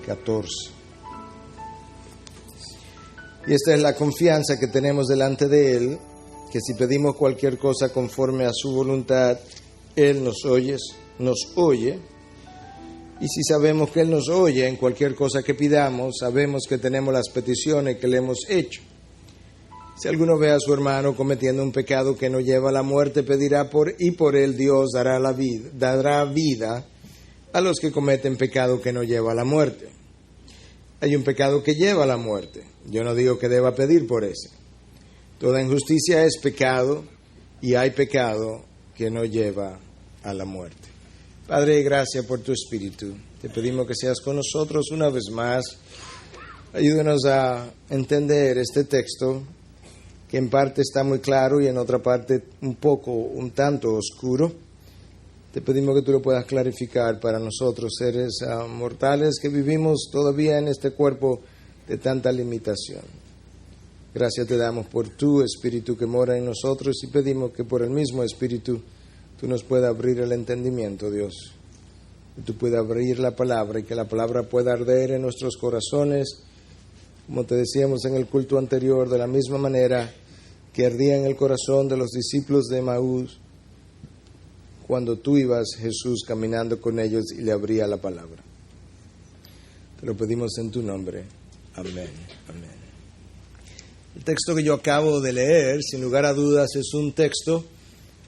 14. Y esta es la confianza que tenemos delante de Él, que si pedimos cualquier cosa conforme a su voluntad, Él nos oye. Y si sabemos que Él nos oye en cualquier cosa que pidamos, sabemos que tenemos las peticiones que le hemos hecho. Si alguno ve a su hermano cometiendo un pecado que no lleva a la muerte, pedirá por él Dios dará vida a los que cometen pecado que no lleva a la muerte. Hay un pecado que lleva a la muerte. Yo no digo que deba pedir por ese. Toda injusticia es pecado y hay pecado que no lleva a la muerte. Padre, gracias por tu Espíritu. Te pedimos que seas con nosotros una vez más. Ayúdanos a entender este texto, que en parte está muy claro y en otra parte un tanto oscuro. Te pedimos que tú lo puedas clarificar para nosotros, seres mortales que vivimos todavía en este cuerpo de tanta limitación. Gracias te damos por tu Espíritu que mora en nosotros y pedimos que por el mismo Espíritu tú nos puedas abrir el entendimiento, Dios. Que tú puedas abrir la palabra y que la palabra pueda arder en nuestros corazones, como te decíamos en el culto anterior, de la misma manera que ardía en el corazón de los discípulos de Emaús cuando tú ibas, Jesús, caminando con ellos y le abría la palabra. Te lo pedimos en tu nombre. Amén. Amén. El texto que yo acabo de leer, sin lugar a dudas, es un texto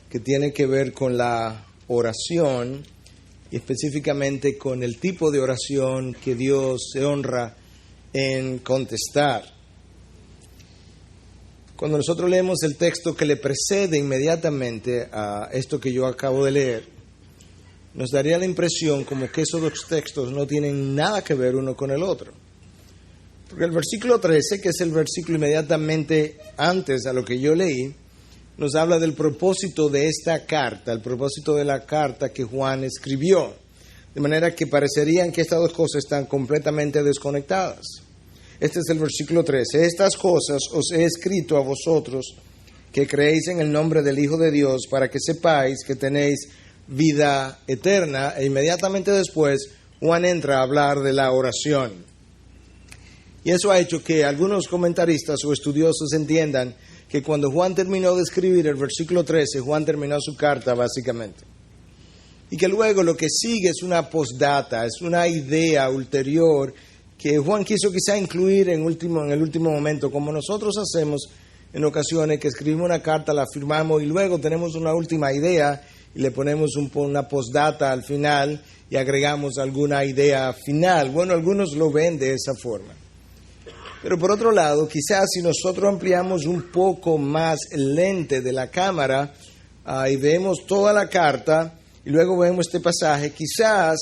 que tiene que ver con la oración y específicamente con el tipo de oración que Dios se honra en contestar. Cuando nosotros leemos el texto que le precede inmediatamente a esto que yo acabo de leer, nos daría la impresión como que esos dos textos no tienen nada que ver uno con el otro. Porque el versículo 13, que es el versículo inmediatamente antes a lo que yo leí, nos habla del propósito de esta carta, el propósito de la carta que Juan escribió. De manera que parecerían que estas dos cosas están completamente desconectadas. Este es el versículo 13. Estas cosas os he escrito a vosotros que creéis en el nombre del Hijo de Dios para que sepáis que tenéis vida eterna. E inmediatamente después Juan entra a hablar de la oración. Y eso ha hecho que algunos comentaristas o estudiosos entiendan que cuando Juan terminó de escribir el versículo 13, Juan terminó su carta básicamente. Y que luego lo que sigue es una postdata, es una idea ulterior que Juan quiso quizá incluir en el último momento, como nosotros hacemos en ocasiones, que escribimos una carta, la firmamos y luego tenemos una última idea y le ponemos una postdata al final y agregamos alguna idea final. Bueno, algunos lo ven de esa forma. Pero por otro lado, quizás si nosotros ampliamos un poco más el lente de la cámara y vemos toda la carta y luego vemos este pasaje, quizás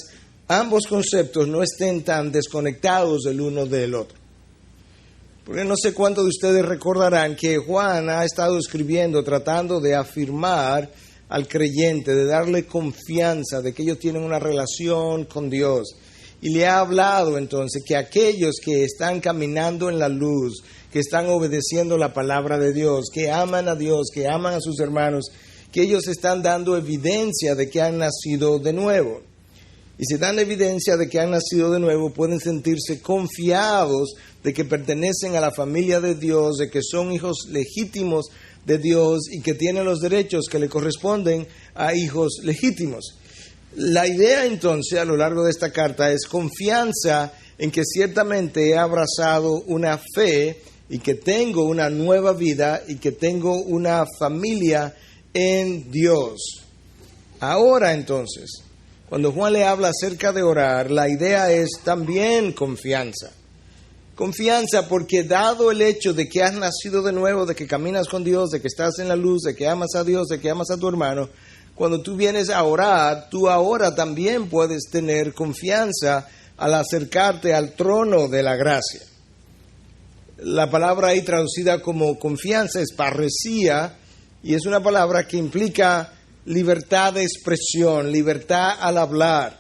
ambos conceptos no estén tan desconectados el uno del otro. Porque no sé cuántos de ustedes recordarán que Juan ha estado escribiendo tratando de afirmar al creyente, de darle confianza de que ellos tienen una relación con Dios. Y le ha hablado entonces que aquellos que están caminando en la luz, que están obedeciendo la palabra de Dios, que aman a Dios, que aman a sus hermanos, que ellos están dando evidencia de que han nacido de nuevo. Y si dan evidencia de que han nacido de nuevo, pueden sentirse confiados de que pertenecen a la familia de Dios, de que son hijos legítimos de Dios y que tienen los derechos que le corresponden a hijos legítimos. La idea entonces a lo largo de esta carta es confianza en que ciertamente he abrazado una fe y que tengo una nueva vida y que tengo una familia en Dios. Ahora entonces, cuando Juan le habla acerca de orar, la idea es también confianza. Confianza porque dado el hecho de que has nacido de nuevo, de que caminas con Dios, de que estás en la luz, de que amas a Dios, de que amas a tu hermano, cuando tú vienes a orar, tú ahora también puedes tener confianza al acercarte al trono de la gracia. La palabra ahí traducida como confianza es parresía, y es una palabra que implica libertad de expresión, libertad al hablar.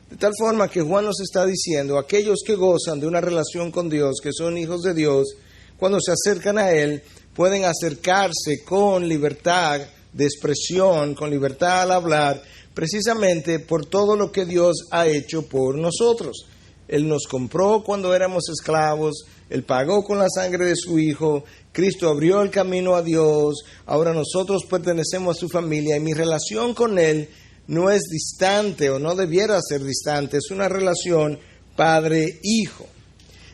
De tal forma que Juan nos está diciendo, aquellos que gozan de una relación con Dios, que son hijos de Dios, cuando se acercan a Él, pueden acercarse con libertad de expresión, con libertad al hablar, precisamente por todo lo que Dios ha hecho por nosotros. Él nos compró cuando éramos esclavos, Él pagó con la sangre de su Hijo, Cristo abrió el camino a Dios, ahora nosotros pertenecemos a su familia y mi relación con Él no es distante o no debiera ser distante, es una relación padre-hijo.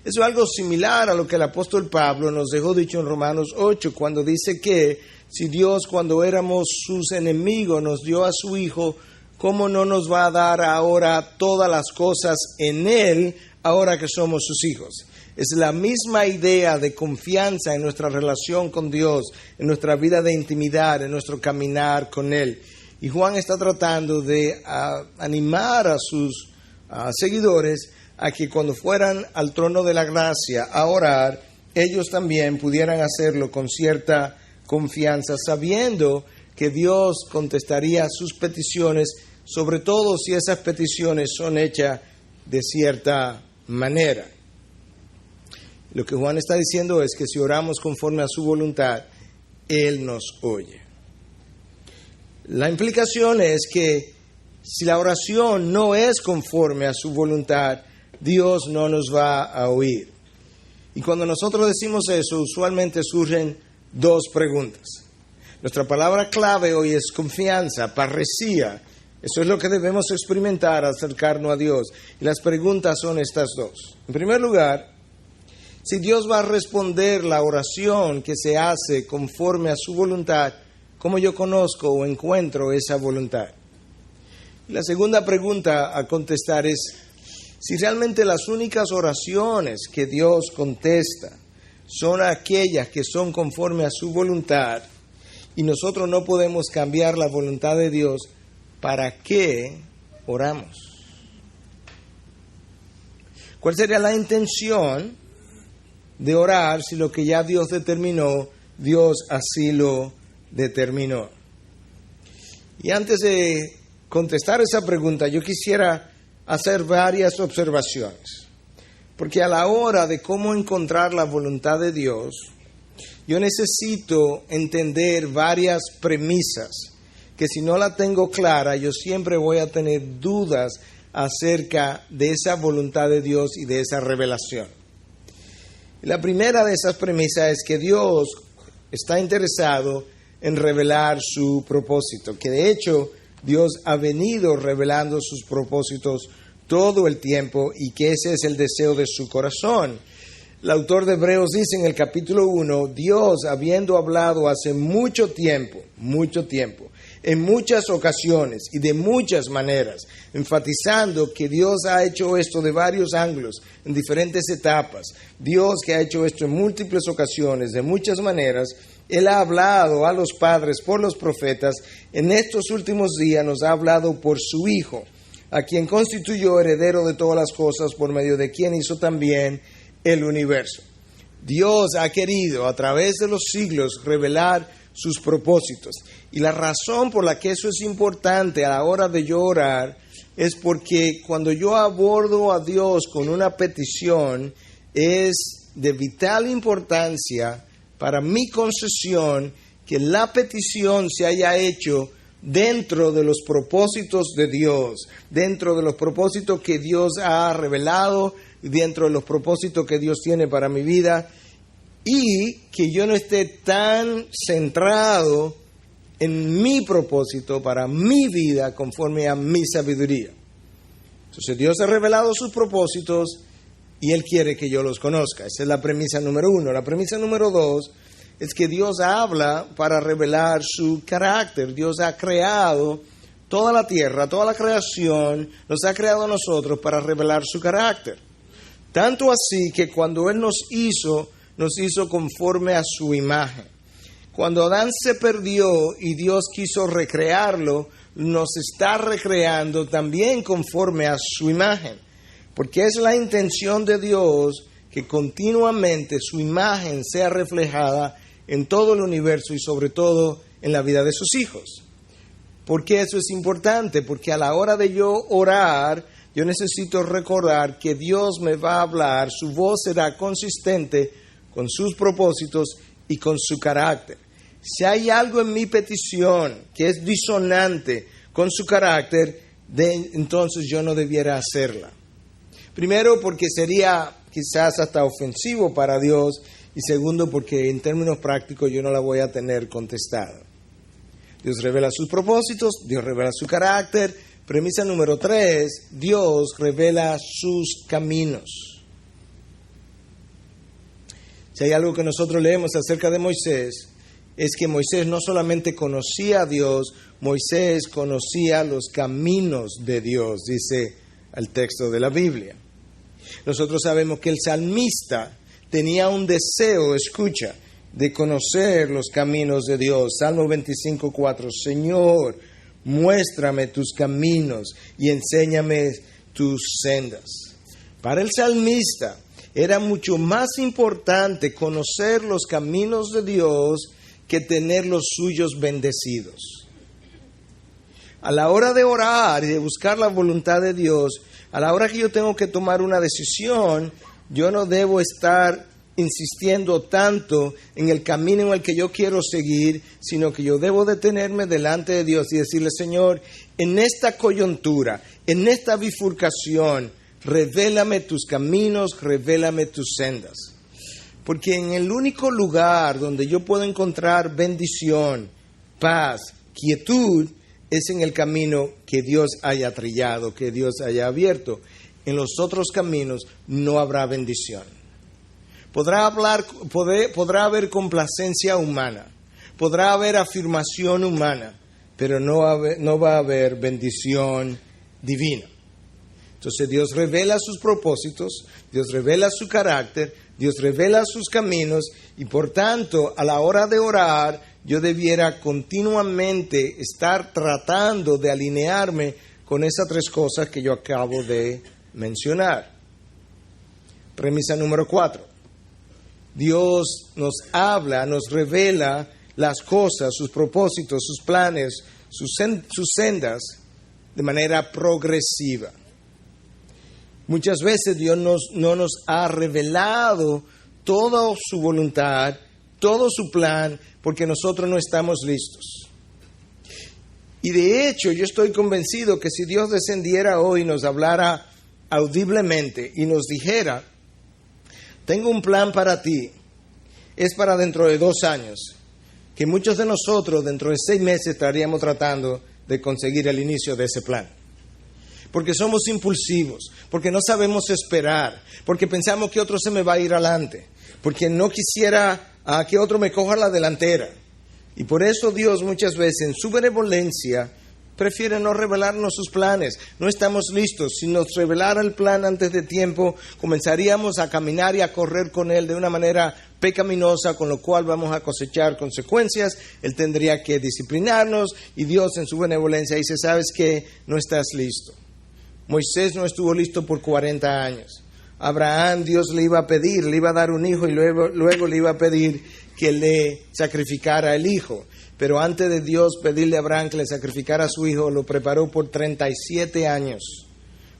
Eso es algo similar a lo que el apóstol Pablo nos dejó dicho en Romanos 8, cuando dice que si Dios cuando éramos sus enemigos nos dio a su Hijo, ¿cómo no nos va a dar ahora todas las cosas en Él, ahora que somos sus hijos? Es la misma idea de confianza en nuestra relación con Dios, en nuestra vida de intimidad, en nuestro caminar con Él. Y Juan está tratando de animar a sus seguidores a que cuando fueran al trono de la gracia a orar, ellos también pudieran hacerlo con cierta confianza, sabiendo que Dios contestaría sus peticiones, sobre todo si esas peticiones son hechas de cierta manera. Lo que Juan está diciendo es que si oramos conforme a su voluntad, Él nos oye. La implicación es que si la oración no es conforme a su voluntad, Dios no nos va a oír. Y cuando nosotros decimos eso, usualmente surgen dos preguntas. Nuestra palabra clave hoy es confianza, parresía. Eso es lo que debemos experimentar al acercarnos a Dios. Y las preguntas son estas dos. En primer lugar, si Dios va a responder la oración que se hace conforme a su voluntad, ¿cómo yo conozco o encuentro esa voluntad? Y la segunda pregunta a contestar es, si realmente las únicas oraciones que Dios contesta son aquellas que son conforme a su voluntad y nosotros no podemos cambiar la voluntad de Dios, ¿para qué oramos? ¿Cuál sería la intención de orar si lo que ya Dios determinó, Dios así lo determinó? Y antes de contestar esa pregunta, yo quisiera hacer varias observaciones. Porque a la hora de cómo encontrar la voluntad de Dios, yo necesito entender varias premisas que si no la tengo clara, yo siempre voy a tener dudas acerca de esa voluntad de Dios y de esa revelación. La primera de esas premisas es que Dios está interesado en revelar su propósito, que de hecho Dios ha venido revelando sus propósitos todo el tiempo y que ese es el deseo de su corazón. El autor de Hebreos dice en el capítulo 1, Dios, habiendo hablado hace mucho tiempo, en muchas ocasiones y de muchas maneras, enfatizando que Dios ha hecho esto de varios ángulos, en diferentes etapas. Dios que ha hecho esto en múltiples ocasiones, de muchas maneras, Él ha hablado a los padres por los profetas, en estos últimos días nos ha hablado por su Hijo, a quien constituyó heredero de todas las cosas, por medio de quien hizo también el universo. Dios ha querido a través de los siglos revelar sus propósitos. Y la razón por la que eso es importante a la hora de yo orar es porque cuando yo abordo a Dios con una petición es de vital importancia para mi concesión que la petición se haya hecho dentro de los propósitos de Dios, dentro de los propósitos que Dios ha revelado, dentro de los propósitos que Dios tiene para mi vida, y que yo no esté tan centrado en mi propósito para mi vida conforme a mi sabiduría. Entonces Dios ha revelado sus propósitos y Él quiere que yo los conozca. Esa es la premisa número 1. La premisa número 2 es que Dios habla para revelar su carácter. Dios ha creado toda la tierra, toda la creación, nos ha creado a nosotros para revelar su carácter. Tanto así que cuando Él nos hizo conforme a su imagen. Cuando Adán se perdió y Dios quiso recrearlo, nos está recreando también conforme a su imagen. Porque es la intención de Dios que continuamente su imagen sea reflejada en todo el universo y sobre todo en la vida de sus hijos. ¿Por qué eso es importante? Porque a la hora de yo orar, yo necesito recordar que Dios me va a hablar, su voz será consistente con sus propósitos y con su carácter. Si hay algo en mi petición que es disonante con su carácter, entonces yo no debiera hacerla. Primero, porque sería quizás hasta ofensivo para Dios, y segundo, porque en términos prácticos yo no la voy a tener contestada. Dios revela sus propósitos, Dios revela su carácter. Premisa número 3, Dios revela sus caminos. Si hay algo que nosotros leemos acerca de Moisés, es que Moisés no solamente conocía a Dios, Moisés conocía los caminos de Dios, dice el texto de la Biblia. Nosotros sabemos que el salmista tenía un deseo, escucha, de conocer los caminos de Dios. Salmo 25:4, Señor, muéstrame tus caminos y enséñame tus sendas. Para el salmista era mucho más importante conocer los caminos de Dios que tener los suyos bendecidos. A la hora de orar y de buscar la voluntad de Dios, a la hora que yo tengo que tomar una decisión, yo no debo estar insistiendo tanto en el camino en el que yo quiero seguir, sino que yo debo detenerme delante de Dios y decirle, Señor, en esta coyuntura, en esta bifurcación, revélame tus caminos, revélame tus sendas. Porque en el único lugar donde yo puedo encontrar bendición, paz, quietud, es en el camino que Dios haya trillado, que Dios haya abierto. En los otros caminos no habrá bendición. Podrá haber complacencia humana, podrá haber afirmación humana, pero no va a haber bendición divina. Entonces Dios revela sus propósitos, Dios revela su carácter, Dios revela sus caminos, y por tanto, a la hora de orar, yo debiera continuamente estar tratando de alinearme con esas tres cosas que yo acabo de mencionar. Premisa número 4. Dios nos habla, nos revela las cosas, sus propósitos, sus planes, sus sendas de manera progresiva. Muchas veces Dios no nos ha revelado toda su voluntad, todo su plan, porque nosotros no estamos listos. Y de hecho, yo estoy convencido que si Dios descendiera hoy y nos hablara audiblemente y nos dijera, tengo un plan para ti, es para dentro de 2 años, que muchos de nosotros dentro de 6 meses estaríamos tratando de conseguir el inicio de ese plan. Porque somos impulsivos, porque no sabemos esperar, porque pensamos que otro se me va a ir adelante, porque no quisiera que otro me coja la delantera. Y por eso Dios muchas veces en su benevolencia prefiere no revelarnos sus planes. No estamos listos. Si nos revelara el plan antes de tiempo, comenzaríamos a caminar y a correr con él de una manera pecaminosa, con lo cual vamos a cosechar consecuencias. Él tendría que disciplinarnos y Dios en su benevolencia dice, ¿sabes qué? No estás listo. Moisés no estuvo listo por 40 años. Abraham, Dios le iba a pedir, le iba a dar un hijo y luego le iba a pedir que le sacrificara el hijo. Pero antes de Dios pedirle a Abraham que le sacrificara a su hijo, lo preparó por 37 años.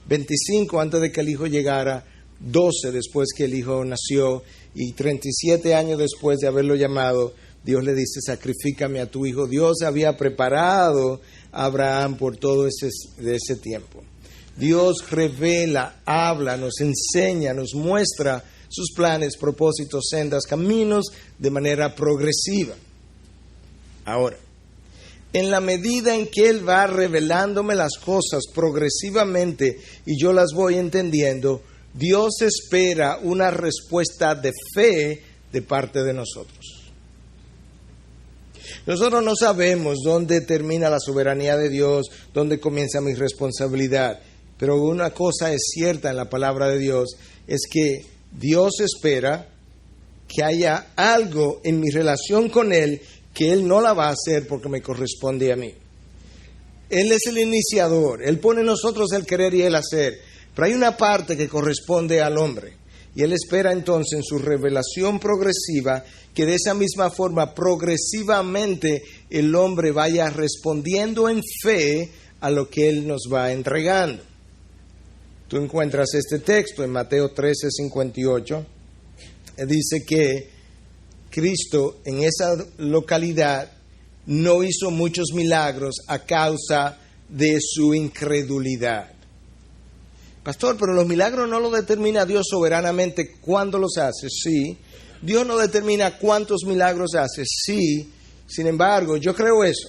25 antes de que el hijo llegara, 12 después que el hijo nació y 37 años después de haberlo llamado, Dios le dice, sacrifícame a tu hijo. Dios había preparado a Abraham por todo ese tiempo. Dios revela, habla, nos enseña, nos muestra sus planes, propósitos, sendas, caminos de manera progresiva. Ahora, en la medida en que Él va revelándome las cosas progresivamente y yo las voy entendiendo, Dios espera una respuesta de fe de parte de nosotros. Nosotros no sabemos dónde termina la soberanía de Dios, dónde comienza mi responsabilidad. Pero una cosa es cierta en la palabra de Dios, es que Dios espera que haya algo en mi relación con Él que Él no la va a hacer porque me corresponde a mí. Él es el iniciador, Él pone en nosotros el querer y el hacer, pero hay una parte que corresponde al hombre. Y Él espera entonces en su revelación progresiva que de esa misma forma progresivamente el hombre vaya respondiendo en fe a lo que Él nos va entregando. Tú encuentras este texto en Mateo 13:58. Dice que Cristo en esa localidad no hizo muchos milagros a causa de su incredulidad. Pastor, pero los milagros no los determina Dios soberanamente cuándo los hace. Sí. Dios no determina cuántos milagros hace. Sí. Sin embargo, yo creo eso.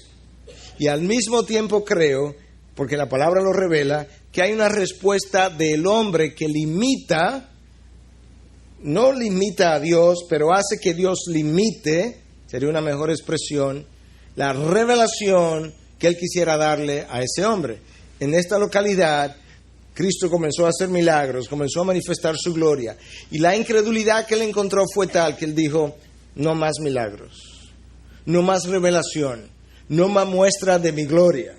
Y al mismo tiempo creo, porque la palabra lo revela, que hay una respuesta del hombre que no limita a Dios, pero hace que Dios limite, sería una mejor expresión, la revelación que Él quisiera darle a ese hombre. En esta localidad, Cristo comenzó a hacer milagros, comenzó a manifestar su gloria. Y la incredulidad que Él encontró fue tal que Él dijo, no más milagros, no más revelación, no más muestra de mi gloria.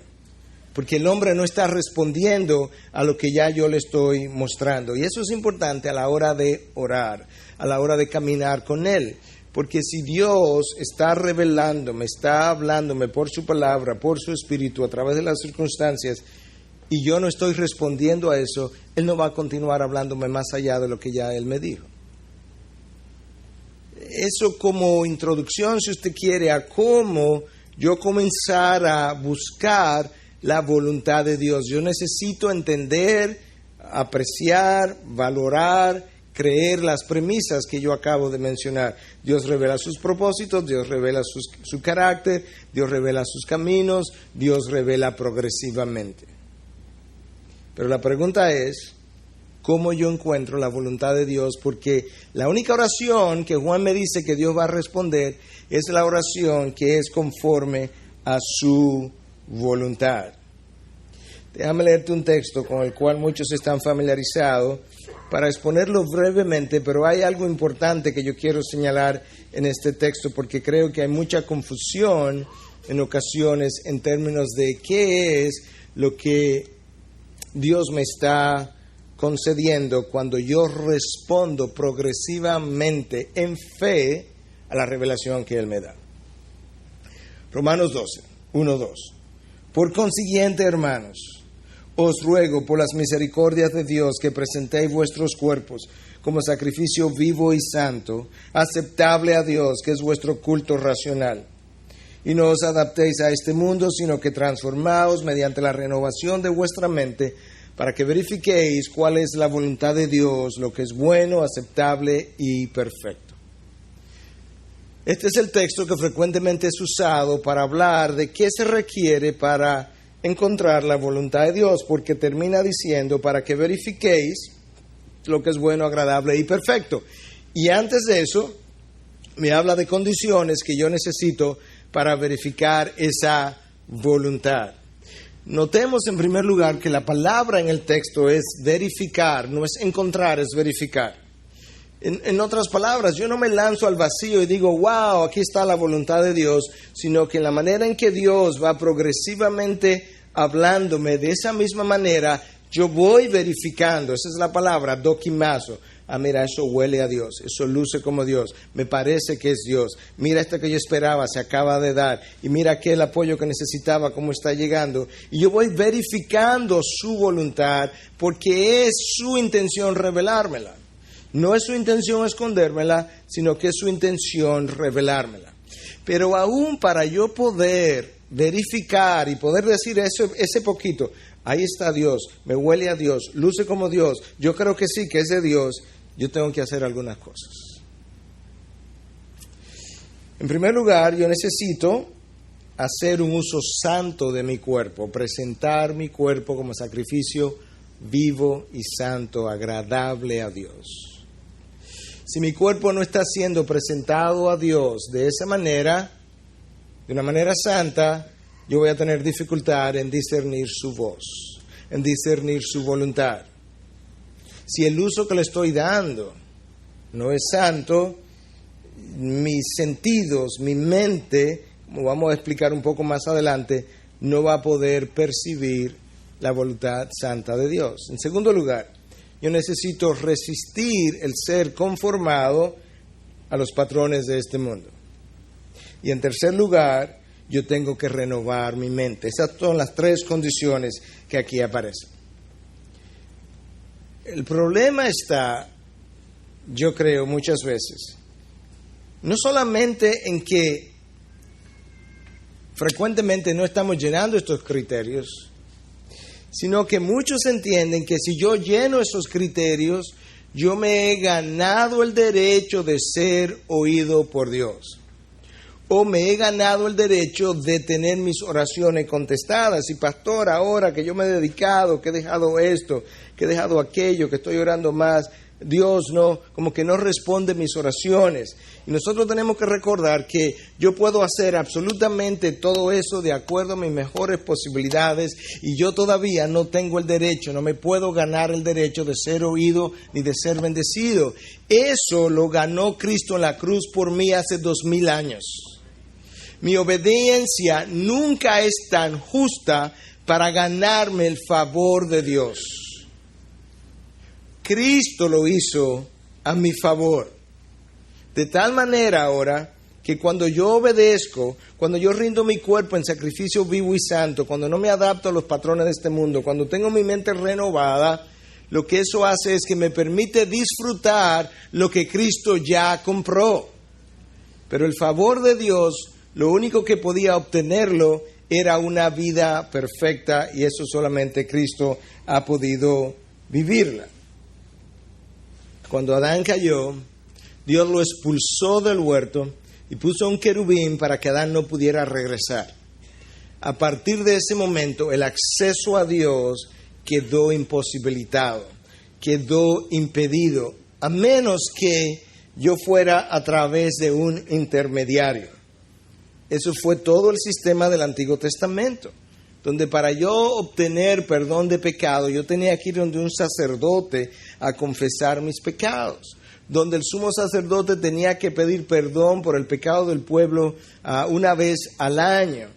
Porque el hombre no está respondiendo a lo que ya yo le estoy mostrando. Y eso es importante a la hora de orar, a la hora de caminar con Él. Porque si Dios está revelándome, está hablándome por su palabra, por su espíritu, a través de las circunstancias, y yo no estoy respondiendo a eso, Él no va a continuar hablándome más allá de lo que ya Él me dijo. Eso como introducción, si usted quiere, a cómo yo comenzar a buscar la voluntad de Dios. Yo necesito entender, apreciar, valorar, creer las premisas que yo acabo de mencionar. Dios revela sus propósitos, Dios revela su carácter, Dios revela sus caminos, Dios revela progresivamente. Pero la pregunta es, ¿cómo yo encuentro la voluntad de Dios? Porque la única oración que Juan me dice que Dios va a responder es la oración que es conforme a su voluntad. Déjame leerte un texto con el cual muchos están familiarizados para exponerlo brevemente, pero hay algo importante que yo quiero señalar en este texto porque creo que hay mucha confusión en ocasiones en términos de qué es lo que Dios me está concediendo cuando yo respondo progresivamente en fe a la revelación que Él me da. Romanos 12, 1-2. Por consiguiente, hermanos, os ruego por las misericordias de Dios que presentéis vuestros cuerpos como sacrificio vivo y santo, aceptable a Dios, que es vuestro culto racional. Y no os adaptéis a este mundo, sino que transformaos mediante la renovación de vuestra mente, para que verifiquéis cuál es la voluntad de Dios, lo que es bueno, aceptable y perfecto. Este es el texto que frecuentemente es usado para hablar de qué se requiere para encontrar la voluntad de Dios, porque termina diciendo para que verifiquéis lo que es bueno, agradable y perfecto. Y antes de eso, me habla de condiciones que yo necesito para verificar esa voluntad. Notemos en primer lugar que la palabra en el texto es verificar, no es encontrar, es verificar. En otras palabras, yo no me lanzo al vacío y digo, wow, aquí está la voluntad de Dios, sino que en la manera en que Dios va progresivamente hablándome de esa misma manera, yo voy verificando, esa es la palabra, dokimazo. Ah, mira, eso huele a Dios, eso luce como Dios, me parece que es Dios. Mira esto que yo esperaba, se acaba de dar. Y mira aquel apoyo que necesitaba, cómo está llegando. Y yo voy verificando su voluntad porque es su intención revelármela. No es su intención escondérmela, sino que es su intención revelármela. Pero aún para yo poder verificar y poder decir ese poquito, ahí está Dios, me huele a Dios, luce como Dios, yo creo que sí, que es de Dios, yo tengo que hacer algunas cosas. En primer lugar, yo necesito hacer un uso santo de mi cuerpo, presentar mi cuerpo como sacrificio vivo y santo, agradable a Dios. Si mi cuerpo no está siendo presentado a Dios de esa manera, de una manera santa, yo voy a tener dificultad en discernir su voz, en discernir su voluntad. Si el uso que le estoy dando no es santo, mis sentidos, mi mente, como vamos a explicar un poco más adelante, no va a poder percibir la voluntad santa de Dios. En segundo lugar, yo necesito resistir el ser conformado a los patrones de este mundo. Y en tercer lugar, yo tengo que renovar mi mente. Esas son las tres condiciones que aquí aparecen. El problema está, yo creo muchas veces, no solamente en que frecuentemente no estamos llenando estos criterios, sino que muchos entienden que si yo lleno esos criterios, yo me he ganado el derecho de ser oído por Dios. O me he ganado el derecho de tener mis oraciones contestadas. Y pastor, ahora que yo me he dedicado, que he dejado esto, que he dejado aquello, que estoy orando más, Dios no, como que no responde mis oraciones. Y nosotros tenemos que recordar que yo puedo hacer absolutamente todo eso de acuerdo a mis mejores posibilidades y yo todavía no tengo el derecho, no me puedo ganar el derecho de ser oído ni de ser bendecido. Eso lo ganó Cristo en la cruz por mí hace 2000 años. Mi obediencia nunca es tan justa para ganarme el favor de Dios. Cristo lo hizo a mi favor. De tal manera ahora que cuando yo obedezco, cuando yo rindo mi cuerpo en sacrificio vivo y santo, cuando no me adapto a los patrones de este mundo, cuando tengo mi mente renovada, lo que eso hace es que me permite disfrutar lo que Cristo ya compró. Pero el favor de Dios, lo único que podía obtenerlo era una vida perfecta y eso solamente Cristo ha podido vivirla. Cuando Adán cayó, Dios lo expulsó del huerto y puso un querubín para que Adán no pudiera regresar. A partir de ese momento, el acceso a Dios quedó imposibilitado, quedó impedido, a menos que yo fuera a través de un intermediario. Eso fue todo el sistema del Antiguo Testamento, donde para yo obtener perdón de pecado, yo tenía que ir donde un sacerdote a confesar mis pecados, donde el sumo sacerdote tenía que pedir perdón por el pecado del pueblo una vez al año,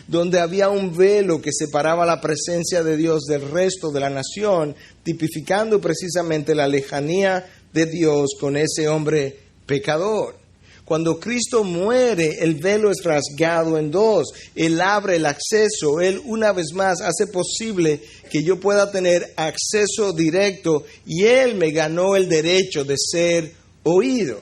donde había un velo que separaba la presencia de Dios del resto de la nación, tipificando precisamente la lejanía de Dios con ese hombre pecador. Cuando Cristo muere, el velo es rasgado en dos. Él abre el acceso. Él, una vez más, hace posible que yo pueda tener acceso directo y Él me ganó el derecho de ser oído.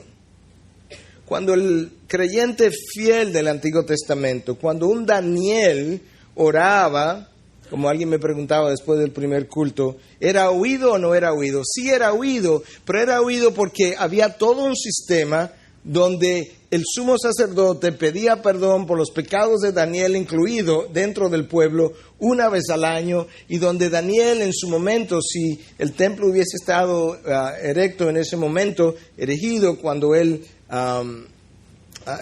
Cuando el creyente fiel del Antiguo Testamento, cuando un Daniel oraba, como alguien me preguntaba después del primer culto, ¿era oído o no era oído? Sí era oído, pero era oído porque había todo un sistema donde el sumo sacerdote pedía perdón por los pecados de Daniel incluido dentro del pueblo una vez al año, y donde Daniel en su momento, si el templo hubiese estado erecto en ese momento, erigido cuando él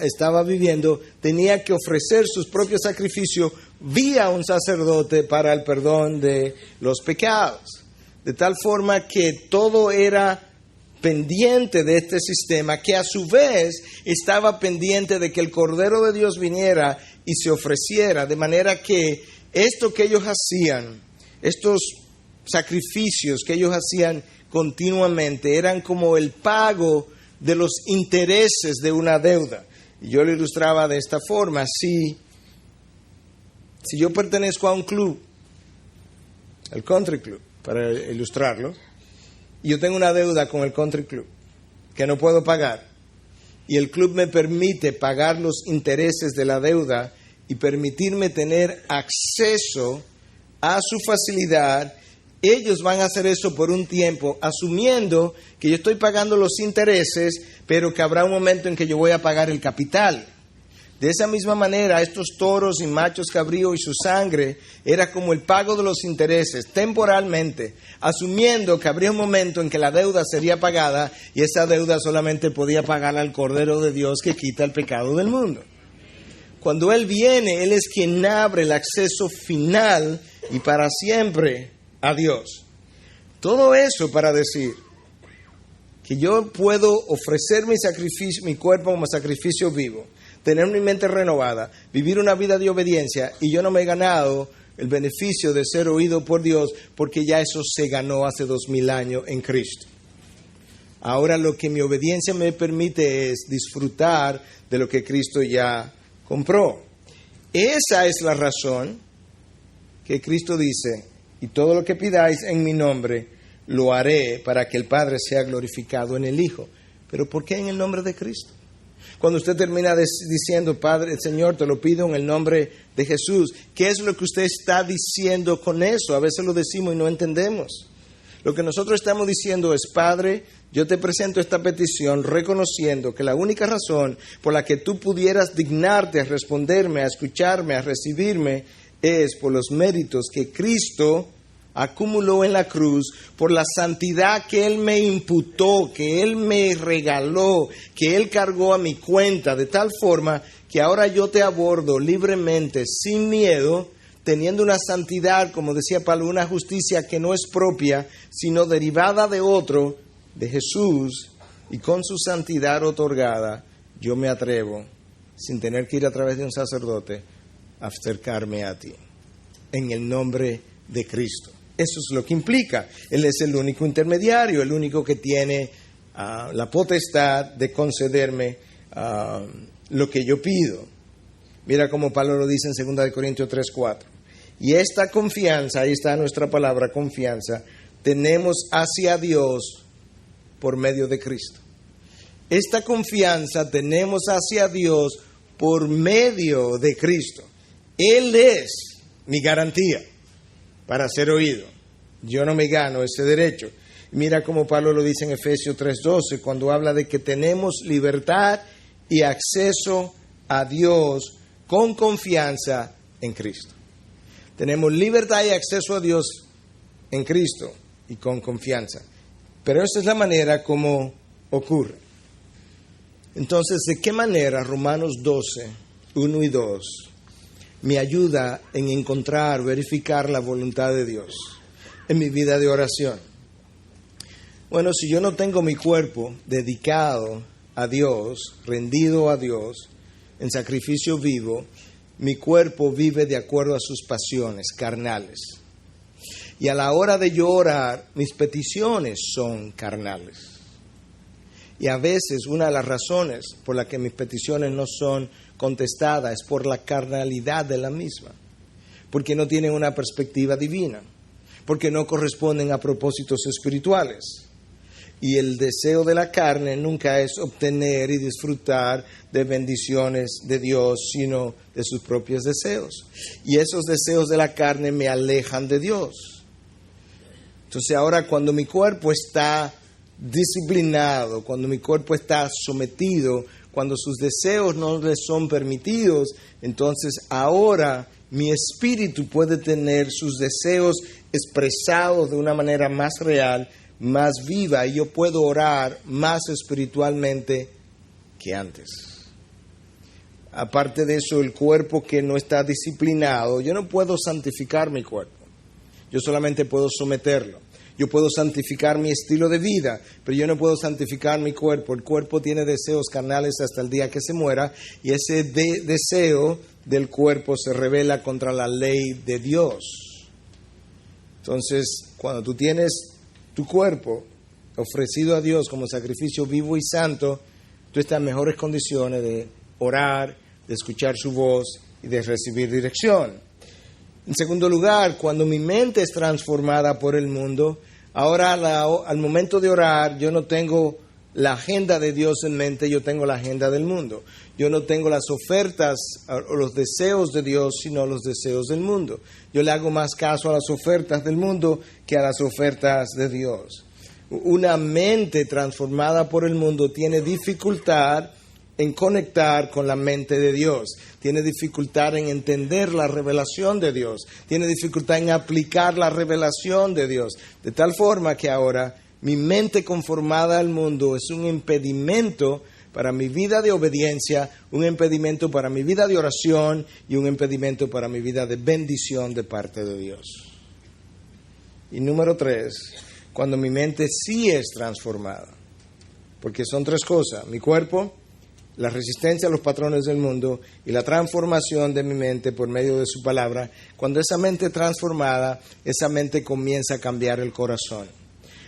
estaba viviendo, tenía que ofrecer sus propios sacrificios vía un sacerdote para el perdón de los pecados. De tal forma que todo era pendiente de este sistema, que a su vez estaba pendiente de que el Cordero de Dios viniera y se ofreciera, de manera que esto que ellos hacían, estos sacrificios que ellos hacían continuamente, eran como el pago de los intereses de una deuda. Y yo lo ilustraba de esta forma: si yo pertenezco a un club, el country club, para ilustrarlo, y yo tengo una deuda con el country club que no puedo pagar, y el club me permite pagar los intereses de la deuda y permitirme tener acceso a su facilidad, ellos van a hacer eso por un tiempo, asumiendo que yo estoy pagando los intereses, pero que habrá un momento en que yo voy a pagar el capital. De esa misma manera, estos toros y machos cabríos y su sangre era como el pago de los intereses temporalmente, asumiendo que habría un momento en que la deuda sería pagada y esa deuda solamente podía pagar al Cordero de Dios que quita el pecado del mundo. Cuando Él viene, Él es quien abre el acceso final y para siempre a Dios. Todo eso para decir que yo puedo ofrecer mi cuerpo como sacrificio vivo, tener mi mente renovada, vivir una vida de obediencia, y yo no me he ganado el beneficio de ser oído por Dios, porque ya eso se ganó hace 2000 años en Cristo. Ahora lo que mi obediencia me permite es disfrutar de lo que Cristo ya compró. Esa es la razón que Cristo dice: y todo lo que pidáis en mi nombre, lo haré para que el Padre sea glorificado en el Hijo. ¿Pero por qué en el nombre de Cristo? Cuando usted termina diciendo, Padre, Señor, te lo pido en el nombre de Jesús, ¿qué es lo que usted está diciendo con eso? A veces lo decimos y no entendemos. Lo que nosotros estamos diciendo es, Padre, yo te presento esta petición reconociendo que la única razón por la que tú pudieras dignarte a responderme, a escucharme, a recibirme, es por los méritos que Cristo acumuló en la cruz, por la santidad que Él me imputó, que Él me regaló, que Él cargó a mi cuenta, de tal forma que ahora yo te abordo libremente, sin miedo, teniendo una santidad, como decía Pablo, una justicia que no es propia, sino derivada de otro, de Jesús, y con su santidad otorgada, yo me atrevo, sin tener que ir a través de un sacerdote, a acercarme a ti, en el nombre de Cristo. Eso es lo que implica. Él es el único intermediario, el único que tiene la potestad de concederme lo que yo pido. Mira cómo Pablo lo dice en 2 Corintios 3:4. Y esta confianza, ahí está nuestra palabra confianza, tenemos hacia Dios por medio de Cristo. Esta confianza tenemos hacia Dios por medio de Cristo. Él es mi garantía para ser oído. Yo no me gano ese derecho. Mira cómo Pablo lo dice en Efesios 3:12, cuando habla de que tenemos libertad y acceso a Dios con confianza en Cristo. Tenemos libertad y acceso a Dios en Cristo y con confianza. Pero esa es la manera como ocurre. Entonces, ¿de qué manera Romanos 12, 1 y 2 me ayuda en encontrar, verificar la voluntad de Dios en mi vida de oración? Bueno, si yo no tengo mi cuerpo dedicado a Dios, rendido a Dios, en sacrificio vivo, mi cuerpo vive de acuerdo a sus pasiones carnales. Y a la hora de yo orar, mis peticiones son carnales. Y a veces una de las razones por las que mis peticiones no son contestadas es por la carnalidad de la misma. Porque no tienen una perspectiva divina. Porque no corresponden a propósitos espirituales. Y el deseo de la carne nunca es obtener y disfrutar de bendiciones de Dios, sino de sus propios deseos. Y esos deseos de la carne me alejan de Dios. Entonces ahora cuando mi cuerpo está disciplinado, cuando mi cuerpo está sometido, cuando sus deseos no les son permitidos, entonces ahora mi espíritu puede tener sus deseos expresados de una manera más real, más viva, y yo puedo orar más espiritualmente que antes. Aparte de eso, el cuerpo que no está disciplinado, yo no puedo santificar mi cuerpo, yo solamente puedo someterlo. Yo puedo santificar mi estilo de vida, pero yo no puedo santificar mi cuerpo. El cuerpo tiene deseos carnales hasta el día que se muera, y ese deseo del cuerpo se rebela contra la ley de Dios. Entonces, cuando tú tienes tu cuerpo ofrecido a Dios como sacrificio vivo y santo, tú estás en mejores condiciones de orar, de escuchar su voz y de recibir dirección. En segundo lugar, cuando mi mente es transformada por el mundo, ahora al momento de orar yo no tengo la agenda de Dios en mente, yo tengo la agenda del mundo. Yo no tengo las ofertas o los deseos de Dios, sino los deseos del mundo. Yo le hago más caso a las ofertas del mundo que a las ofertas de Dios. Una mente transformada por el mundo tiene dificultad en conectar con la mente de Dios, tiene dificultad en entender la revelación de Dios, tiene dificultad en aplicar la revelación de Dios, de tal forma que ahora mi mente conformada al mundo es un impedimento para mi vida de obediencia, un impedimento para mi vida de oración y un impedimento para mi vida de bendición de parte de Dios. Y número 3, cuando mi mente sí es transformada, porque son 3 cosas: mi cuerpo, la resistencia a los patrones del mundo y la transformación de mi mente por medio de su palabra. Cuando esa mente es transformada, esa mente comienza a cambiar el corazón.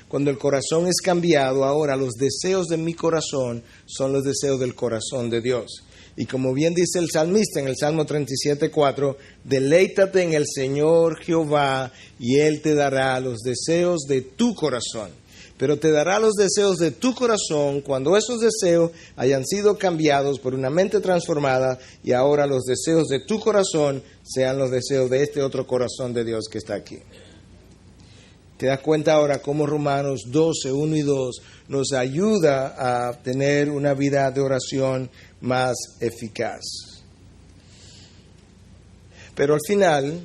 Cuando el corazón es cambiado, ahora los deseos de mi corazón son los deseos del corazón de Dios. Y como bien dice el salmista en el Salmo 37:4, deleítate en el Señor Jehová y Él te dará los deseos de tu corazón. pero te dará los deseos de tu corazón cuando esos deseos hayan sido cambiados por una mente transformada y ahora los deseos de tu corazón sean los deseos de este otro corazón de Dios que está aquí. ¿Te das cuenta ahora cómo Romanos 12, 1 y 2 nos ayuda a tener una vida de oración más eficaz? Pero al final,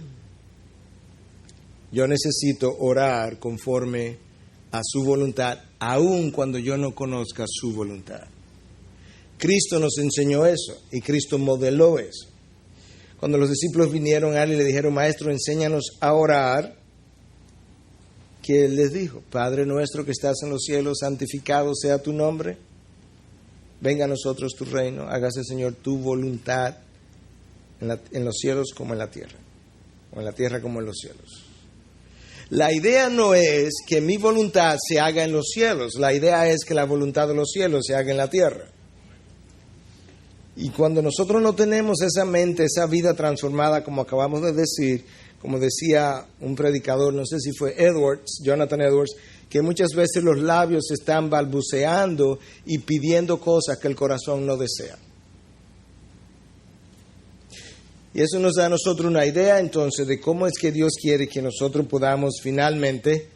yo necesito orar conforme a su voluntad, aun cuando yo no conozca su voluntad. Cristo nos enseñó eso y Cristo modeló eso. Cuando los discípulos vinieron a él y le dijeron, Maestro, enséñanos a orar, ¿qué él les dijo? Padre nuestro que estás en los cielos, santificado sea tu nombre. Venga a nosotros tu reino, hágase, Señor, tu voluntad en los cielos como en la tierra, o en la tierra como en los cielos. La idea no es que mi voluntad se haga en los cielos, la idea es que la voluntad de los cielos se haga en la tierra. Y cuando nosotros no tenemos esa mente, esa vida transformada, como acabamos de decir, como decía un predicador, no sé si fue Jonathan Edwards, que muchas veces los labios están balbuceando y pidiendo cosas que el corazón no desea. Y eso nos da a nosotros una idea entonces de cómo es que Dios quiere que nosotros podamos finalmente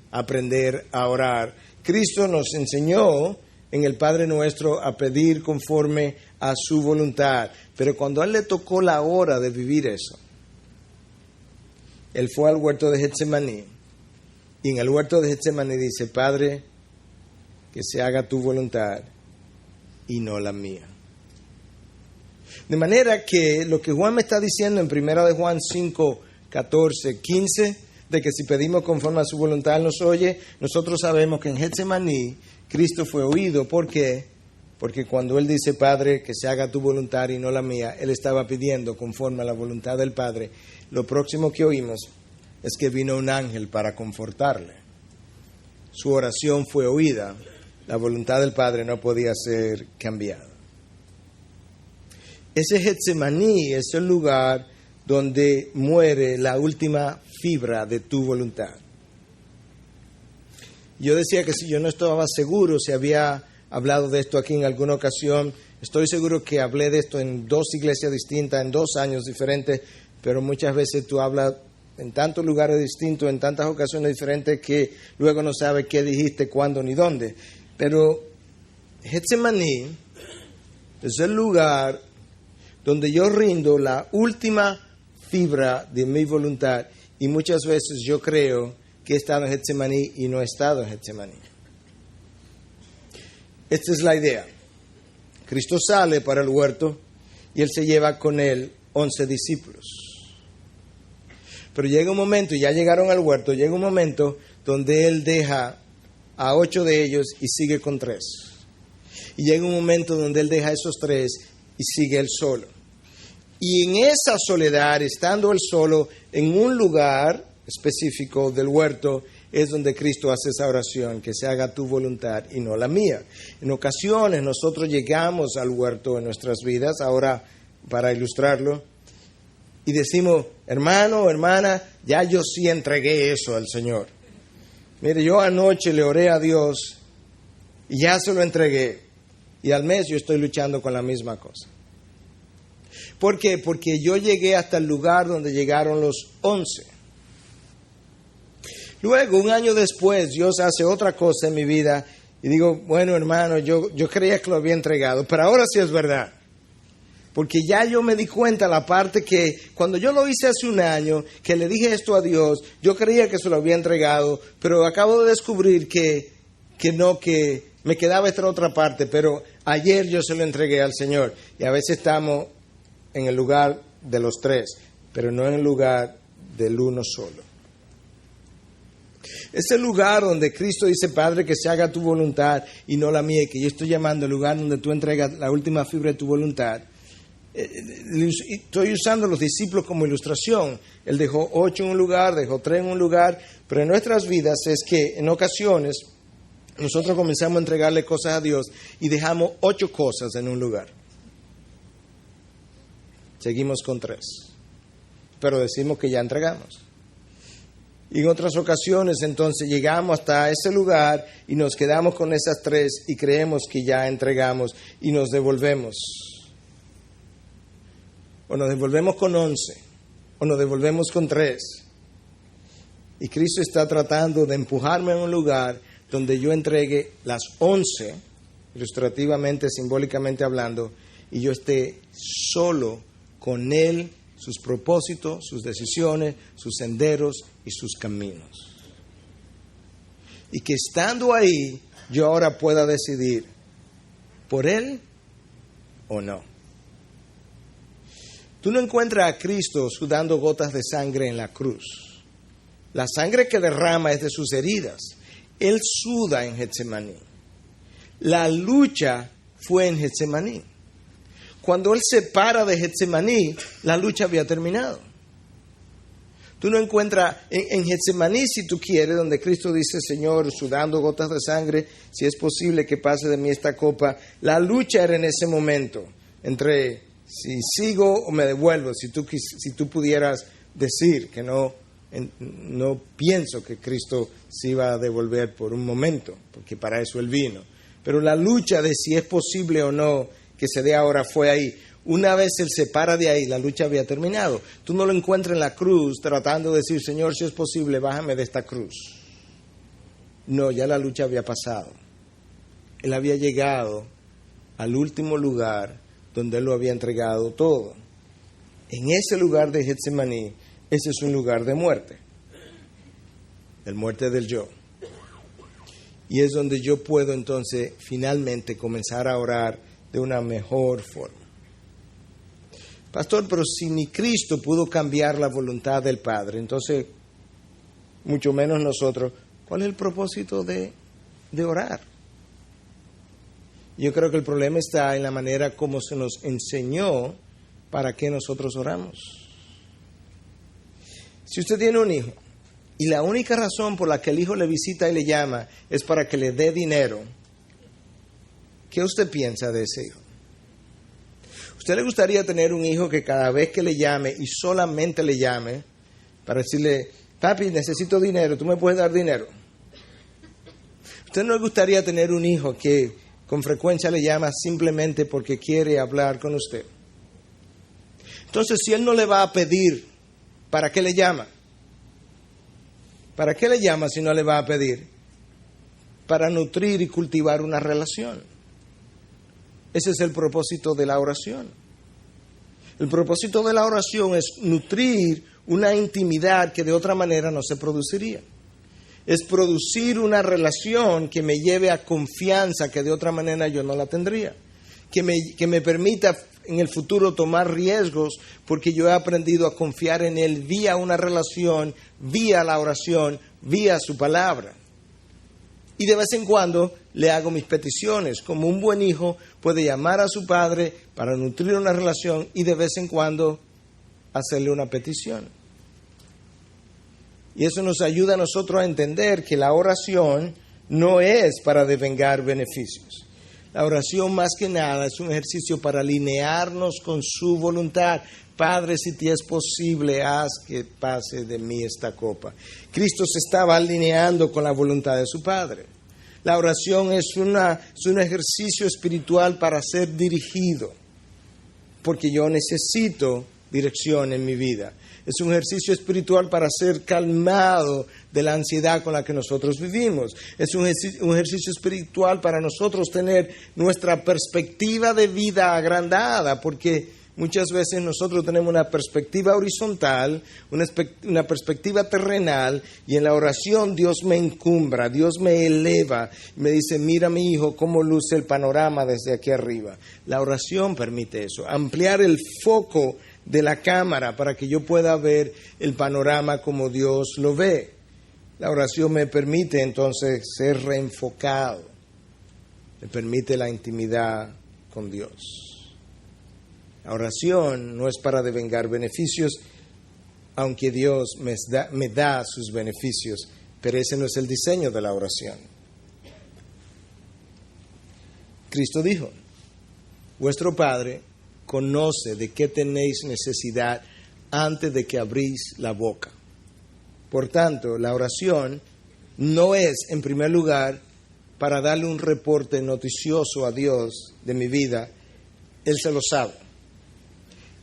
aprender a orar. Cristo nos enseñó en el Padre Nuestro a pedir conforme a su voluntad, pero cuando a él le tocó la hora de vivir eso, él fue al huerto de Getsemaní y en el huerto de Getsemaní dice, Padre, que se haga tu voluntad y no la mía. De manera que lo que Juan me está diciendo en 1 de Juan 5, 14, 15, de que si pedimos conforme a su voluntad Él nos oye, nosotros sabemos que en Getsemaní Cristo fue oído. ¿Por qué? Porque cuando Él dice, Padre, que se haga tu voluntad y no la mía, Él estaba pidiendo conforme a la voluntad del Padre. Lo próximo que oímos es que vino un ángel para confortarle. Su oración fue oída. La voluntad del Padre no podía ser cambiada. Ese Getsemaní es el lugar donde muere la última fibra de tu voluntad. Yo decía que si yo no estaba seguro si había hablado de esto aquí en alguna ocasión, estoy seguro que hablé de esto en 2 iglesias distintas, en 2 años diferentes, pero muchas veces tú hablas en tantos lugares distintos, en tantas ocasiones diferentes, que luego no sabes qué dijiste, cuándo ni dónde. Pero Getsemaní es el lugar donde yo rindo la última fibra de mi voluntad, y muchas veces yo creo que he estado en Getsemaní y no he estado en Getsemaní. Esta es la idea. Cristo sale para el huerto y Él se lleva con Él 11 discípulos. Pero llega un momento, y ya llegaron al huerto, llega un momento donde Él deja a 8 de ellos y sigue con 3. Y llega un momento donde Él deja a esos 3 y sigue Él solo. Y en esa soledad, estando Él solo en un lugar específico del huerto, es donde Cristo hace esa oración, que se haga tu voluntad y no la mía. En ocasiones nosotros llegamos al huerto en nuestras vidas, ahora para ilustrarlo, y decimos, hermano, hermana, ya yo sí entregué eso al Señor. Mire, yo anoche le oré a Dios y ya se lo entregué. Y al mes yo estoy luchando con la misma cosa. ¿Por qué? Porque yo llegué hasta el lugar donde llegaron los 11. Luego, un año después, Dios hace otra cosa en mi vida y digo, bueno, hermano, yo creía que lo había entregado, pero ahora sí es verdad. Porque ya yo me di cuenta la parte que cuando yo lo hice hace un año, que le dije esto a Dios, yo creía que se lo había entregado, pero acabo de descubrir que no, que me quedaba esta otra parte, pero ayer yo se lo entregué al Señor. Y a veces estamos en el lugar de los 3, pero no en el lugar del uno solo. Es el lugar donde Cristo dice, Padre, que se haga tu voluntad y no la mía, y que yo estoy llamando el lugar donde tú entregas la última fibra de tu voluntad. Estoy usando a los discípulos como ilustración. Él dejó 8 en un lugar, dejó 3 en un lugar, pero en nuestras vidas es que en ocasiones nosotros comenzamos a entregarle cosas a Dios y dejamos 8 cosas en un lugar. Seguimos con 3, pero decimos que ya entregamos. Y en otras ocasiones entonces llegamos hasta ese lugar y nos quedamos con esas 3 y creemos que ya entregamos y nos devolvemos. O nos devolvemos con 11, o nos devolvemos con 3. Y Cristo está tratando de empujarme a un lugar donde yo entregue las 11, ilustrativamente, simbólicamente hablando, y yo esté solo con Él, sus propósitos, sus decisiones, sus senderos y sus caminos. Y que estando ahí, yo ahora pueda decidir por Él o no. Tú no encuentras a Cristo sudando gotas de sangre en la cruz. La sangre que derrama es de sus heridas. Él suda en Getsemaní. La lucha fue en Getsemaní. Cuando Él se para de Getsemaní, la lucha había terminado. Tú no encuentras en Getsemaní, si tú quieres, donde Cristo dice, Señor, sudando gotas de sangre, si es posible que pase de mí esta copa. La lucha era en ese momento, entre si sigo o me devuelvo. Si tú pudieras decir que no pienso que Cristo se iba a devolver por un momento, porque para eso Él vino. Pero la lucha de si es posible o no que se dé ahora fue ahí. Una vez Él se para de ahí, la lucha había terminado. Tú no lo encuentras en la cruz tratando de decir, Señor, si es posible, bájame de esta cruz. No, ya la lucha había pasado. Él había llegado al último lugar donde Él lo había entregado todo. En ese lugar de Getsemaní, ese es un lugar de muerte. De muerte del yo. Y es donde yo puedo entonces finalmente comenzar a orar de una mejor forma. Pastor, pero si ni Cristo pudo cambiar la voluntad del Padre, entonces, mucho menos nosotros, ¿cuál es el propósito de orar? Yo creo que el problema está en la manera como se nos enseñó para qué nosotros oramos. Si usted tiene un hijo, y la única razón por la que el hijo le visita y le llama es para que le dé dinero, ¿qué usted piensa de ese hijo? ¿Usted le gustaría tener un hijo que cada vez que le llame y solamente le llame para decirle, papi, necesito dinero, ¿tú me puedes dar dinero? ¿Usted no le gustaría tener un hijo que con frecuencia le llama simplemente porque quiere hablar con usted? Entonces, si él no le va a pedir, ¿para qué le llama? ¿Para qué le llama si no le va a pedir? Para nutrir y cultivar una relación. Ese es el propósito de la oración. El propósito de la oración es nutrir una intimidad que de otra manera no se produciría. Es producir una relación que me lleve a confianza que de otra manera yo no la tendría. Que me permita en el futuro tomar riesgos porque yo he aprendido a confiar en Él vía una relación, vía la oración, vía su palabra. Y de vez en cuando le hago mis peticiones. Como un buen hijo puede llamar a su padre para nutrir una relación y de vez en cuando hacerle una petición. Y eso nos ayuda a nosotros a entender que la oración no es para devengar beneficios. La oración más que nada es un ejercicio para alinearnos con su voluntad. Padre, si te es posible, haz que pase de mí esta copa. Cristo se estaba alineando con la voluntad de su Padre. La oración es un ejercicio espiritual para ser dirigido, porque yo necesito dirección en mi vida. Es un ejercicio espiritual para ser calmado de la ansiedad con la que nosotros vivimos. Es un ejercicio espiritual para nosotros tener nuestra perspectiva de vida agrandada, porque muchas veces nosotros tenemos una perspectiva horizontal, una perspectiva terrenal, y en la oración Dios me encumbra, Dios me eleva, me dice, mira mi hijo cómo luce el panorama desde aquí arriba. La oración permite eso, ampliar el foco de la cámara para que yo pueda ver el panorama como Dios lo ve. La oración me permite entonces ser reenfocado, me permite la intimidad con Dios. La oración no es para devengar beneficios, aunque Dios me da sus beneficios, pero ese no es el diseño de la oración. Cristo dijo, vuestro Padre conoce de qué tenéis necesidad antes de que abrís la boca. Por tanto, la oración no es, en primer lugar, para darle un reporte noticioso a Dios de mi vida. Él se lo sabe.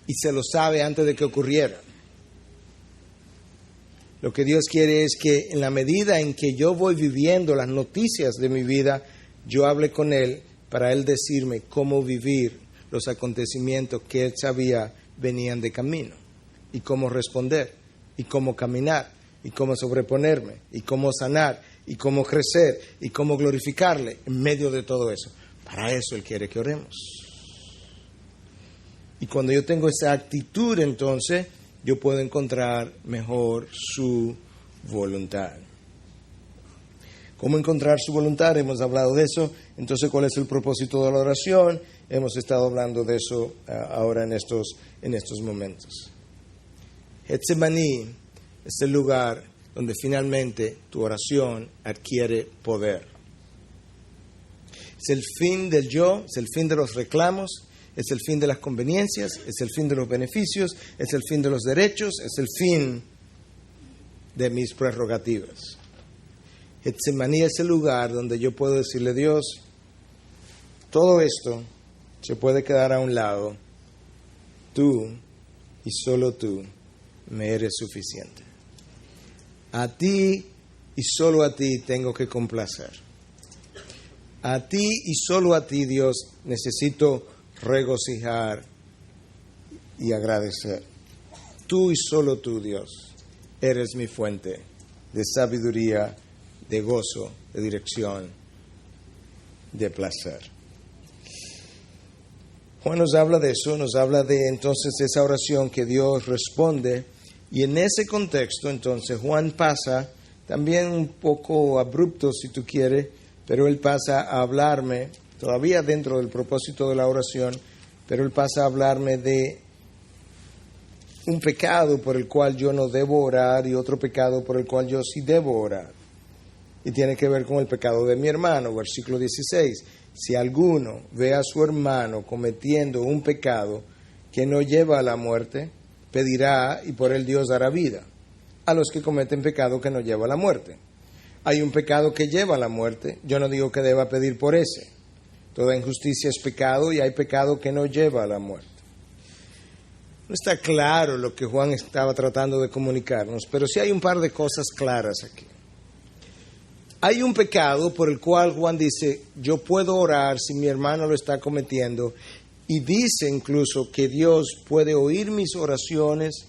Y se lo sabe antes de que ocurriera. Lo que Dios quiere es que en la medida en que yo voy viviendo las noticias de mi vida, yo hable con Él para Él decirme cómo vivir los acontecimientos que Él sabía venían de camino. Y cómo responder, y cómo caminar, y cómo sobreponerme, y cómo sanar, y cómo crecer, y cómo glorificarle en medio de todo eso. Para eso Él quiere que oremos. Y cuando yo tengo esa actitud, entonces, yo puedo encontrar mejor su voluntad. ¿Cómo encontrar su voluntad? Hemos hablado de eso. Entonces, ¿cuál es el propósito de la oración? Hemos estado hablando de eso ahora en estos momentos. Getsemaní es el lugar donde finalmente tu oración adquiere poder. Es el fin del yo, es el fin de los reclamos, es el fin de las conveniencias, es el fin de los beneficios, es el fin de los derechos, es el fin de mis prerrogativas. Getsemaní es el lugar donde yo puedo decirle a Dios, todo esto se puede quedar a un lado. Tú y solo tú me eres suficiente. A ti y solo a ti tengo que complacer. A ti y solo a ti, Dios, necesito regocijar y agradecer. Tú y solo tú, Dios, eres mi fuente de sabiduría, de gozo, de dirección, de placer. Juan nos habla de eso, nos habla de entonces esa oración que Dios responde, y en ese contexto entonces Juan pasa, también un poco abrupto si tú quieres, pero él pasa a hablarme, todavía dentro del propósito de la oración, pero él pasa a hablarme de un pecado por el cual yo no debo orar y otro pecado por el cual yo sí debo orar. Y tiene que ver con el pecado de mi hermano, versículo 16. Si alguno ve a su hermano cometiendo un pecado que no lleva a la muerte, pedirá y por él Dios dará vida a los que cometen pecado que no lleva a la muerte. Hay un pecado que lleva a la muerte, yo no digo que deba pedir por ese. Toda injusticia es pecado y hay pecado que no lleva a la muerte. No está claro lo que Juan estaba tratando de comunicarnos, pero sí hay un par de cosas claras aquí. Hay un pecado por el cual Juan dice, yo puedo orar si mi hermano lo está cometiendo, y dice incluso que Dios puede oír mis oraciones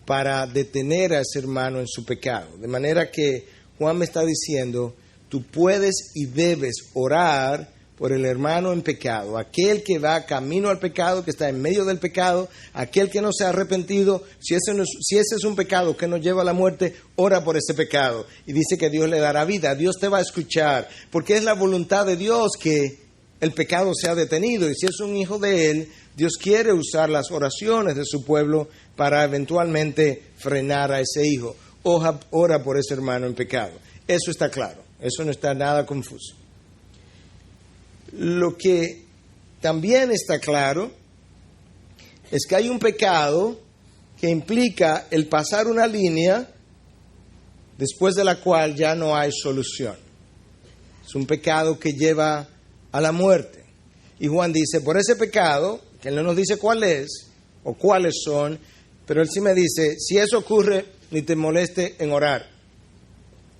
para detener a ese hermano en su pecado. De manera que Juan me está diciendo, tú puedes y debes orar por el hermano en pecado, aquel que va camino al pecado, que está en medio del pecado, aquel que no se ha arrepentido. Si ese es un pecado que nos lleva a la muerte, ora por ese pecado. Y dice que Dios le dará vida, Dios te va a escuchar, porque es la voluntad de Dios que el pecado sea detenido. Y si es un hijo de Él, Dios quiere usar las oraciones de su pueblo para eventualmente frenar a ese hijo. Ora por ese hermano en pecado. Eso está claro, eso no está nada confuso. Lo que también está claro es que hay un pecado que implica el pasar una línea después de la cual ya no hay solución. Es un pecado que lleva a la muerte. Y Juan dice, por ese pecado, que él no nos dice cuál es o cuáles son, pero él sí me dice, si eso ocurre, ni te moleste en orar,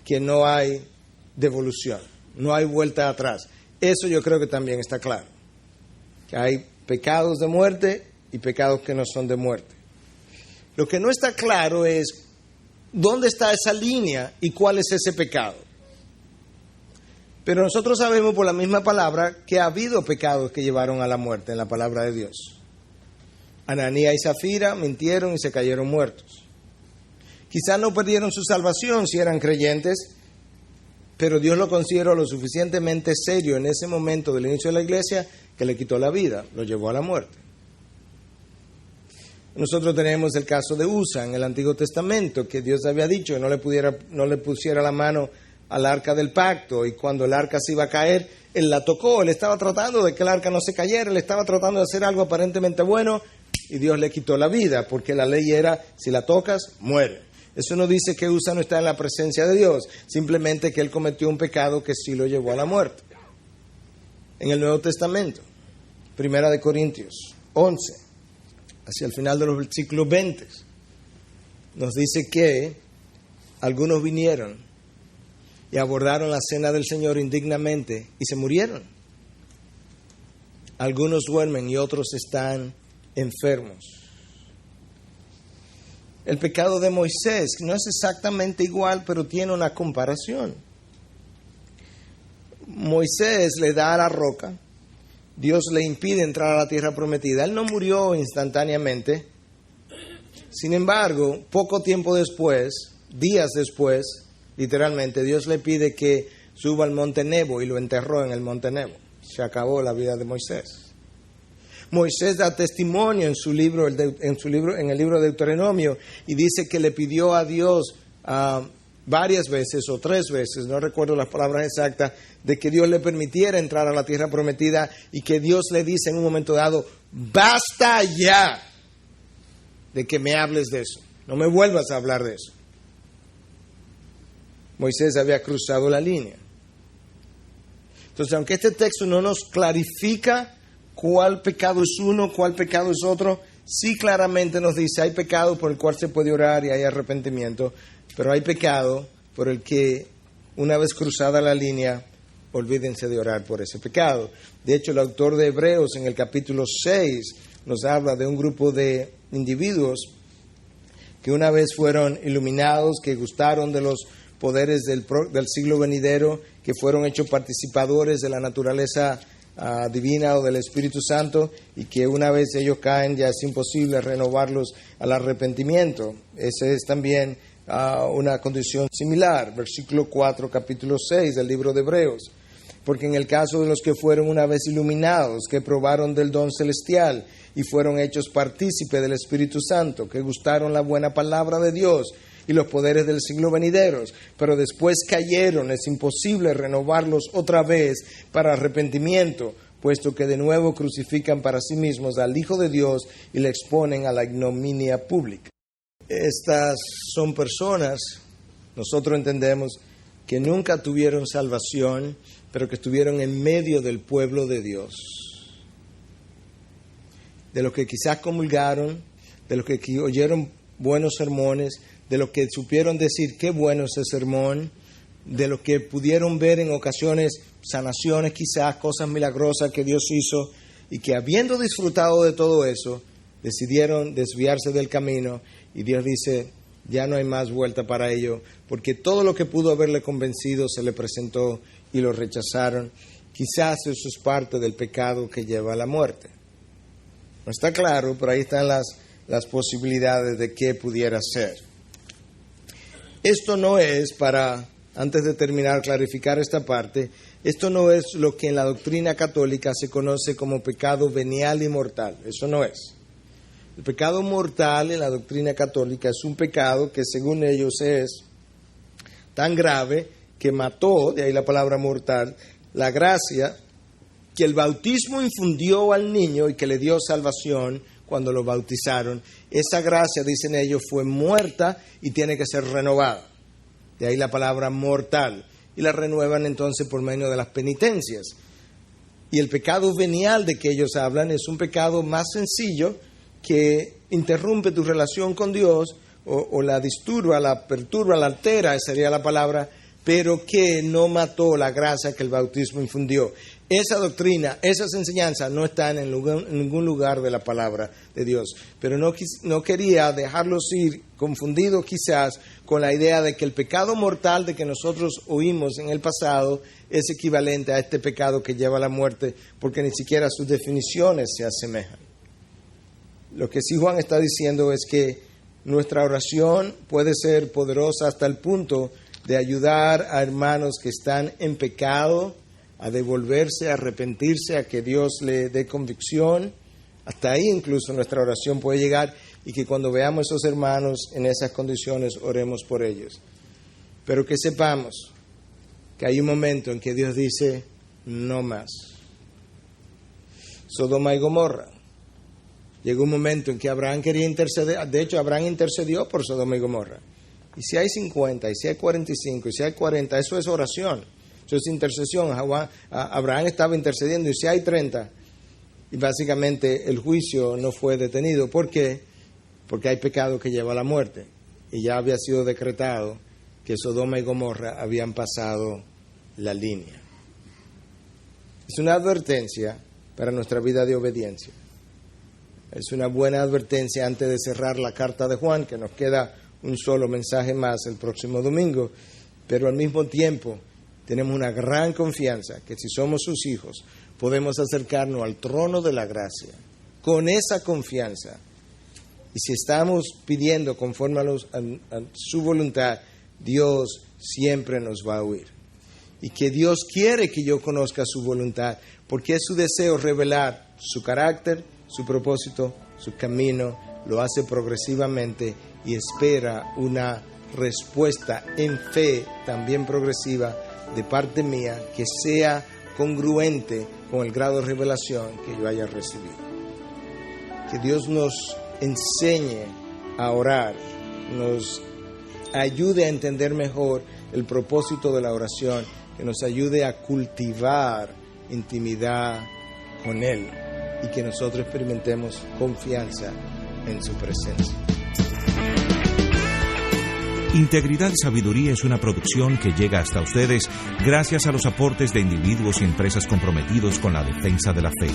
que no hay devolución, no hay vuelta atrás. Eso yo creo que también está claro, que hay pecados de muerte y pecados que no son de muerte. Lo que no está claro es dónde está esa línea y cuál es ese pecado. Pero nosotros sabemos por la misma palabra que ha habido pecados que llevaron a la muerte en la palabra de Dios. Ananías y Zafira mintieron y se cayeron muertos. Quizás no perdieron su salvación si eran creyentes, pero Dios lo consideró lo suficientemente serio en ese momento del inicio de la iglesia que le quitó la vida, lo llevó a la muerte. Nosotros tenemos el caso de Usa en el Antiguo Testamento, que Dios había dicho que no le pusiera la mano al arca del pacto, y cuando el arca se iba a caer, él la tocó, él estaba tratando de que el arca no se cayera, él estaba tratando de hacer algo aparentemente bueno, y Dios le quitó la vida, porque la ley era, si la tocas, muere. Eso no dice que Usa no está en la presencia de Dios, simplemente que él cometió un pecado que sí lo llevó a la muerte. En el Nuevo Testamento, 1 Corintios 11, hacia el final de los versículos 20, nos dice que algunos vinieron y abordaron la cena del Señor indignamente y se murieron. Algunos duermen y otros están enfermos. El pecado de Moisés no es exactamente igual, pero tiene una comparación. Moisés le da a la roca, Dios le impide entrar a la tierra prometida. Él no murió instantáneamente. Sin embargo, poco tiempo después, días después, literalmente, Dios le pide que suba al monte Nebo y lo enterró en el monte Nebo. Se acabó la vida de Moisés. Moisés da testimonio en el libro de Deuteronomio y dice que le pidió a Dios varias veces o 3 veces, no recuerdo las palabras exactas, de que Dios le permitiera entrar a la tierra prometida y que Dios le dice en un momento dado, basta ya de que me hables de eso, no me vuelvas a hablar de eso. Moisés había cruzado la línea. Entonces, aunque este texto no nos clarifica cuál pecado es uno, cuál pecado es otro, sí claramente nos dice, hay pecado por el cual se puede orar y hay arrepentimiento, pero hay pecado por el que una vez cruzada la línea, olvídense de orar por ese pecado. De hecho, el autor de Hebreos en el capítulo 6 nos habla de un grupo de individuos que una vez fueron iluminados, que gustaron de los poderes del siglo venidero, que fueron hechos participadores de la naturaleza divina o del Espíritu Santo, y que una vez ellos caen ya es imposible renovarlos al arrepentimiento. Esa es también una condición similar. Versículo 4, capítulo 6 del libro de Hebreos. Porque en el caso de los que fueron una vez iluminados, que probaron del don celestial y fueron hechos partícipe del Espíritu Santo, que gustaron la buena palabra de Dios y los poderes del siglo venideros, pero después cayeron, es imposible renovarlos otra vez para arrepentimiento, puesto que de nuevo crucifican para sí mismos al Hijo de Dios y le exponen a la ignominia pública. Estas son personas, nosotros entendemos, que nunca tuvieron salvación, pero que estuvieron en medio del pueblo de Dios. De los que quizás comulgaron, de los que oyeron buenos sermones, de los que supieron decir qué bueno ese sermón, de los que pudieron ver en ocasiones sanaciones, quizás cosas milagrosas que Dios hizo, y que habiendo disfrutado de todo eso, decidieron desviarse del camino, y Dios dice, ya no hay más vuelta para ello, porque todo lo que pudo haberle convencido se le presentó y lo rechazaron. Quizás eso es parte del pecado que lleva a la muerte. No está claro, pero ahí están las posibilidades de qué pudiera ser. Esto no es, para, antes de terminar, clarificar esta parte, esto no es lo que en la doctrina católica se conoce como pecado venial y mortal. Eso no es. El pecado mortal en la doctrina católica es un pecado que según ellos es tan grave que mató, de ahí la palabra mortal, la gracia que el bautismo infundió al niño y que le dio salvación cuando lo bautizaron. Esa gracia, dicen ellos, fue muerta y tiene que ser renovada. De ahí la palabra mortal. Y la renuevan entonces por medio de las penitencias. Y el pecado venial de que ellos hablan es un pecado más sencillo que interrumpe tu relación con Dios o la disturba, la perturba, la altera, esa sería la palabra, pero que no mató la gracia que el bautismo infundió. Esa doctrina, esas enseñanzas no están en ningún lugar de la palabra de Dios. Pero no quería dejarlos ir confundidos quizás con la idea de que el pecado mortal de que nosotros oímos en el pasado es equivalente a este pecado que lleva a la muerte, porque ni siquiera sus definiciones se asemejan. Lo que sí Juan está diciendo es que nuestra oración puede ser poderosa hasta el punto de ayudar a hermanos que están en pecado a devolverse, a arrepentirse, a que Dios le dé convicción. Hasta ahí incluso nuestra oración puede llegar, y que cuando veamos a esos hermanos en esas condiciones oremos por ellos. Pero que sepamos que hay un momento en que Dios dice no más. Sodoma y Gomorra. Llegó un momento en que Abraham quería interceder, de hecho Abraham intercedió por Sodoma y Gomorra. Y si hay 50, y si hay 45, y si hay 40, eso es oración, eso es intercesión. Abraham estaba intercediendo, y si hay 30, y básicamente el juicio no fue detenido. ¿Por qué? Porque hay pecado que lleva a la muerte, y ya había sido decretado que Sodoma y Gomorra habían pasado la línea. Es una advertencia para nuestra vida de obediencia. Es una buena advertencia antes de cerrar la carta de Juan, que nos queda un solo mensaje más el próximo domingo, pero al mismo tiempo tenemos una gran confianza que si somos sus hijos podemos acercarnos al trono de la gracia con esa confianza. Y si estamos pidiendo conforme a su voluntad, Dios siempre nos va a oír. Y que Dios quiere que yo conozca su voluntad, porque es su deseo revelar su carácter, su propósito, su camino, lo hace progresivamente y espera una respuesta en fe también progresiva de parte mía que sea congruente con el grado de revelación que yo haya recibido. Que Dios nos enseñe a orar, nos ayude a entender mejor el propósito de la oración, que nos ayude a cultivar intimidad con Él y que nosotros experimentemos confianza en su presencia. Integridad y Sabiduría es una producción que llega hasta ustedes gracias a los aportes de individuos y empresas comprometidos con la defensa de la fe.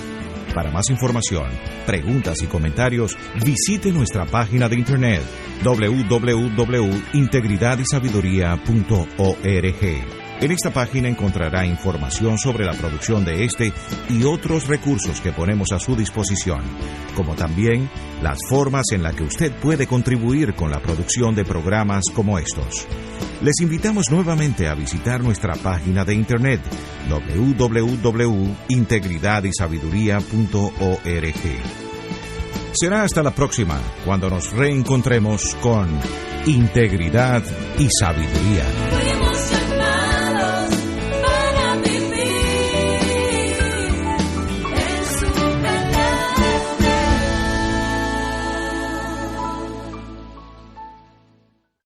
Para más información, preguntas y comentarios, visite nuestra página de internet www.integridadysabiduría.org. En esta página encontrará información sobre la producción de este y otros recursos que ponemos a su disposición, como también las formas en las que usted puede contribuir con la producción de programas como estos. Les invitamos nuevamente a visitar nuestra página de internet www.integridadysabiduría.org. Será hasta la próxima, cuando nos reencontremos con Integridad y Sabiduría.